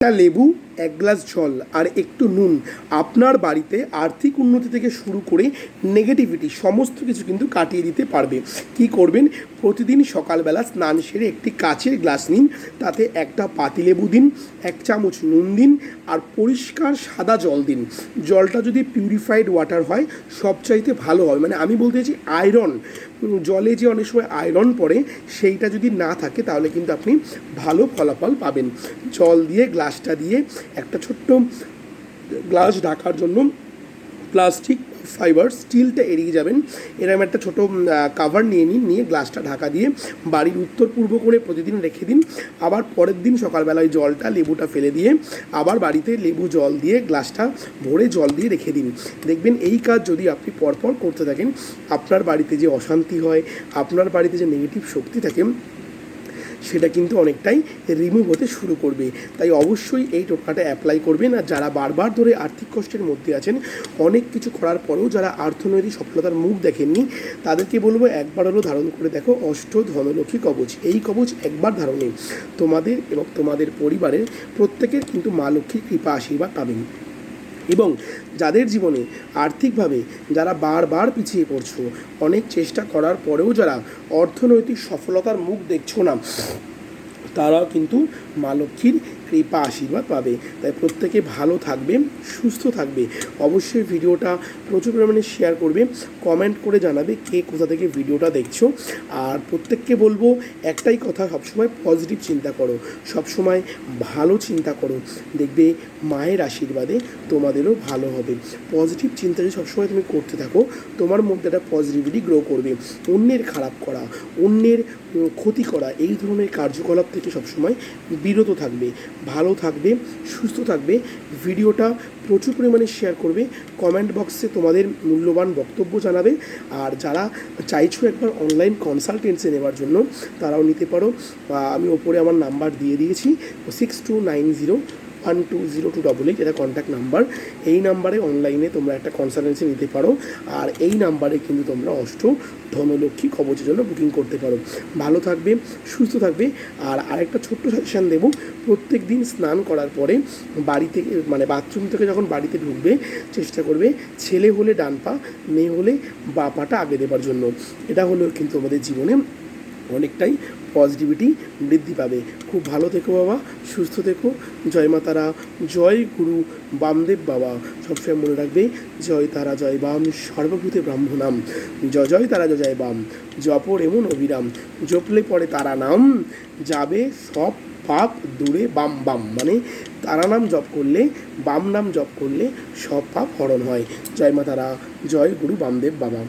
একটা লেবু, এক গ্লাস জল আর একটু নুন আপনার বাড়িতে আর্থিক উন্নতি থেকে শুরু করে নেগেটিভিটি সমস্ত কিছু কিন্তু কাটিয়ে দিতে পারবে। কি করবেন? প্রতিদিন সকালবেলা স্নান সেরে একটি কাচের গ্লাস নিন, তাতে একটা পাতিলেবু দিন, 1 চামচ নুন দিন আর পরিষ্কার সাদা জল দিন। জলটা যদি পিউরিফাইড ওয়াটার হয় সবচাইতে ভালো হয়, মানে আমি বলতে চাইছি আয়রন, জলে যে অনেক সময় আয়রন পড়ে সেইটা যদি না থাকে তাহলে কিন্তু আপনি ভালো ফলাফল পাবেন। জল দিয়ে গ্লাসটা দিয়ে একটা ছোট্ট গ্লাস ঢাকার জন্য প্লাস্টিক ফাইবার স্টিলটা এড়িয়ে যাবেন, এরকম একটা ছোটো কাভার নিয়ে নিন, নিয়ে গ্লাসটা ঢাকা দিয়ে বাড়ির উত্তর পূর্ব করে প্রতিদিন রেখে দিন। আবার পরের দিন সকালবেলায় জলটা লেবুটা ফেলে দিয়ে আবার বাড়িতে লেবু জল দিয়ে গ্লাসটা ভরে জল দিয়ে রেখে দিন। দেখবেন এই কাজ যদি আপনি পরপর করতে থাকেন, আপনার বাড়িতে যে অশান্তি হয়, আপনার বাড়িতে যে নেগেটিভ শক্তি থাকে সেটা কিন্তু অনেকটাই রিমুভ হতে শুরু করবে। তাই অবশ্যই এই টোটকাটা অ্যাপ্লাই করবেন। আর যারা বারবার ধরে আর্থিক কষ্টের মধ্যে আছেন, অনেক কিছু করার পরেও যারা অর্থনৈতিক সফলতার মুখ দেখেননি, তাদেরকে বলবো একবার হলেও ধারণ করে দেখো অষ্ট ধনলক্ষ্মী কবচ। এই কবচ একবার ধারণে তোমাদের এবং তোমাদের পরিবারের প্রত্যেকের কিন্তু মা লক্ষ্মীর কৃপা আশীর্বাদ পাবেন। এবং যাদের জীবনে আর্থিকভাবে যারা বারবার পিছিয়ে পড়ছো, অনেক চেষ্টা করার পরেও যারা অর্থনৈতিক সফলতার মুখ দেখছো না, তারাও কিন্তু মা লক্ষ্মীর কৃপা আশীর্বাদ পাবে। তাই প্রত্যেকে ভালো থাকবে, সুস্থ থাকবে। অবশ্যই ভিডিওটা প্রচুর পরিমাণে শেয়ার করবে, কমেন্ট করে জানাবে কে কোথা থেকে ভিডিওটা দেখছো। আর প্রত্যেককে বলবো একটাই কথা, সবসময় পজিটিভ চিন্তা করো, সবসময় ভালো চিন্তা করো, দেখবে মায়ের আশীর্বাদে তোমাদেরও ভালো হবে। পজিটিভ চিন্তা যদি সবসময় তুমি করতে থাকো, তোমার মধ্যে একটা পজিটিভিটি গ্রো করবে। অন্যের খারাপ করা, অন্যের ক্ষতি করা, এই ধরনের কার্যকলাপ থেকে সবসময় বিরত থাকবে, ভালো থাকবে, সুস্থ থাকবে। ভিডিওটা প্রচুর পরিমাণে শেয়ার করবে, কমেন্ট বক্সে তোমাদের মূল্যবান বক্তব্য জানাবে। আর যারা চাইছো একবার অনলাইন কনসালটেন্সি নেওয়ার জন্য, তারাও নিতে পারো। আমি ওপরে আমার নাম্বার দিয়ে দিয়েছি, 6290120288, এটা কন্ট্যাক্ট নাম্বার। এই নাম্বারে অনলাইনে তোমরা একটা কনসালটেন্সি নিতে পারো। আর এই নাম্বারে কিন্তু তোমরা অষ্ট ধনলক্ষ্মী কবচের জন্য বুকিং করতে পারো। ভালো থাকবে, সুস্থ থাকবে। আর আরেকটা ছোট্ট সাজেশান দেবো, প্রত্যেক দিন স্নান করার পরে বাড়ি থেকে, মানে বাথরুম থেকে যখন বাড়িতে ঢুকবে, চেষ্টা করবে ছেলে হলে ডান পা, মেয়ে হলে বা পাটা আগে দেবার জন্য। এটা হলেও কিন্তু আমাদের জীবনে অনেকটাই পজিটিভিটি বৃদ্ধি পাবে। খুব ভালো থেকো বাবা, সুস্থ থেকো। জয় মা তারা, জয় গুরু বামদেব বাবা। সবসময় মনে রাখবে, জয় তারা জয় বাম, সর্বভূতে ব্রাহ্মণাম। জয় জয় তারা জয় বাম, জপর এমন অবিরাম। জপলে পরে তারা নাম, যাবে সব পাপ দূরে বাম বাম। মানে তারা নাম জপ করলে, বাম নাম জপ করলে সব পাপ হরণ হয়। জয় মা তারা, জয় গুরু বামদেব বাবা।